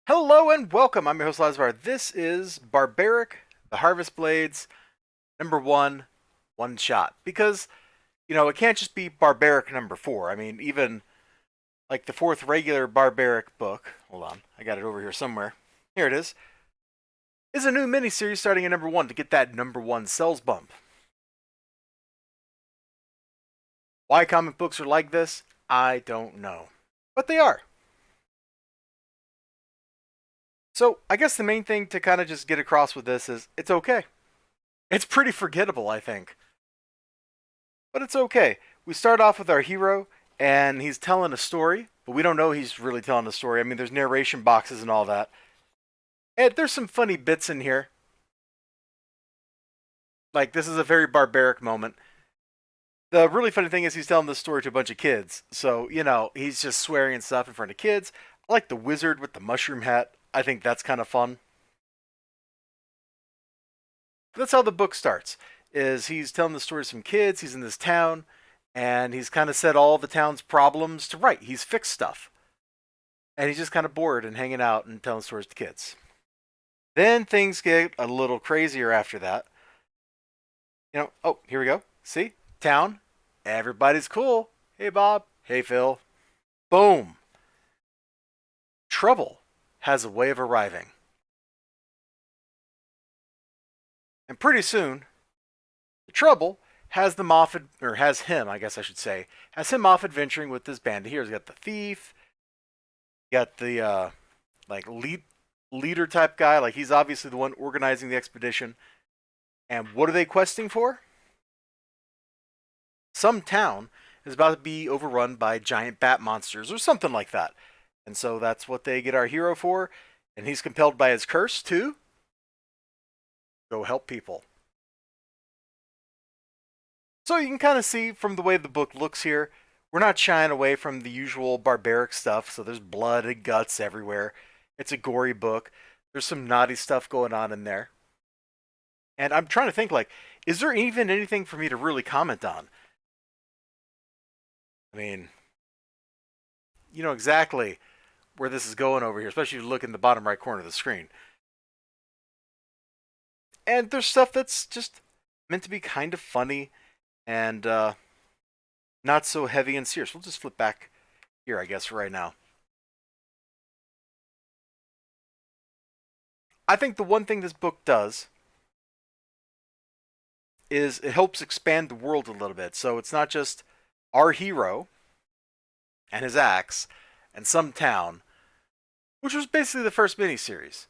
Hello and welcome. I'm your host Elizibar. This is Barbaric, the Harvest Blades, number one shot. Because, it can't just be Barbaric number 4. I mean, even like the fourth regular Barbaric book, hold on, I got it over here somewhere. Here it is a new miniseries starting at number 1 to get that number 1 sales bump. Why comic books are like this, I don't know. But they are. So I guess the main thing to kind of just get across with this is it's okay. It's pretty forgettable, I think. But it's okay. We start off with our hero, and he's telling a story, but we don't know he's really telling a story. I mean, there's narration boxes and all that. And there's some funny bits in here. Like, this is a very barbaric moment. The really funny thing is he's telling this story to a bunch of kids. So, he's just swearing and stuff in front of kids. I like the wizard with the mushroom hat. I think that's kind of fun. That's how the book starts. Is he's telling the story to some kids, he's in this town, and he's kind of set all the town's problems to right. He's fixed stuff. And he's just kind of bored and hanging out and telling stories to kids. Then things get a little crazier after that. Oh, here we go. See? Town. Everybody's cool. Hey, Bob. Hey, Phil. Boom. Trouble has a way of arriving. And pretty soon, the trouble has them off, or has him, I guess I should say, has him off adventuring with this band. Here's got the thief, got the leader type guy. Like, he's obviously the one organizing the expedition. And what are they questing for? Some town is about to be overrun by giant bat monsters or something like that. And so that's what they get our hero for. And he's compelled by his curse to go help people. So you can kind of see from the way the book looks here, we're not shying away from the usual barbaric stuff. So there's blood and guts everywhere. It's a gory book. There's some naughty stuff going on in there. And I'm trying to think, like, is there even anything for me to really comment on? I mean, you know exactly where this is going over here, especially if you look in the bottom right corner of the screen. And there's stuff that's just meant to be kind of funny and not so heavy and serious. We'll just flip back here, I guess, for right now. I think the one thing this book does is it helps expand the world a little bit. So it's not just our hero and his axe and some town, which was basically the first miniseries.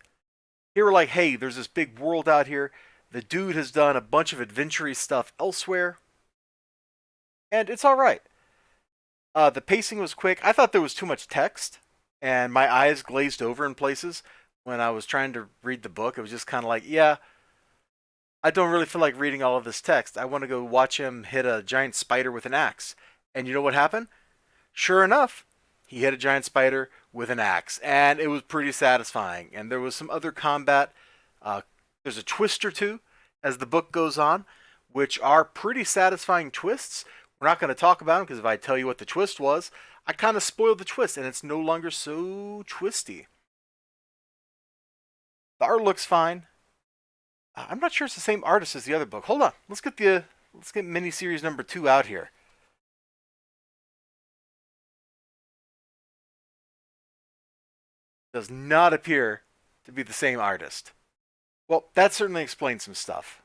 Here we're like, hey, there's this big world out here. The dude has done a bunch of adventure stuff elsewhere. And it's alright. The pacing was quick. I thought there was too much text, and my eyes glazed over in places when I was trying to read the book. It was just kind of like, yeah, I don't really feel like reading all of this text. I want to go watch him hit a giant spider with an axe. And you know what happened? Sure enough, he hit a giant spider with an axe, and it was pretty satisfying. And there was some other combat. There's a twist or two as the book goes on, which are pretty satisfying twists. We're not going to talk about them because if I tell you what the twist was, I kind of spoiled the twist, and it's no longer so twisty. The art looks fine. I'm not sure it's the same artist as the other book. Hold on, let's get miniseries number 2 out here. Does not appear to be the same artist. Well, that certainly explains some stuff.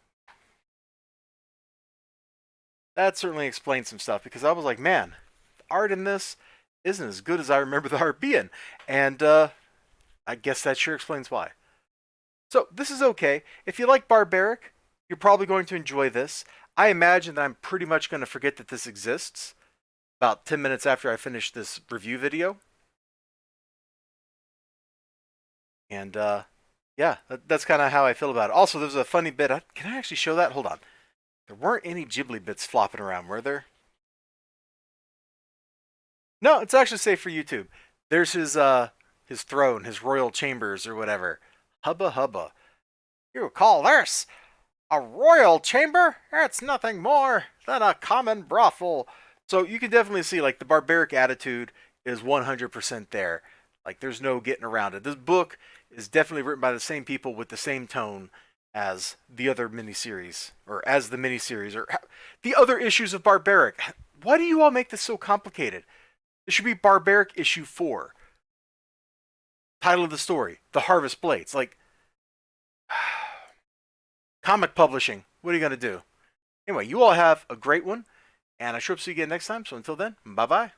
Because I was like, man, the art in this isn't as good as I remember the art being. And I guess that sure explains why. So this is okay. If you like Barbaric, you're probably going to enjoy this. I imagine that I'm pretty much going to forget that this exists about 10 minutes after I finish this review video. And yeah, that's kind of how I feel about it. Also, there's a funny bit. Can I actually show that? Hold on. There weren't any Ghibli bits flopping around, were there? No, it's actually safe for YouTube. There's his throne, his royal chambers or whatever. Hubba hubba. You call this a royal chamber? It's nothing more than a common brothel. So you can definitely see, like, the barbaric attitude is 100% there. Like, there's no getting around it. This book is definitely written by the same people with the same tone as the other miniseries, or as the miniseries, or the other issues of Barbaric. Why do you all make this so complicated? It should be Barbaric issue 4. Title of the story: The Harvest Blades. Like, comic publishing. What are you going to do? Anyway, you all have a great one, and I sure hope to see you again next time. So until then, bye bye.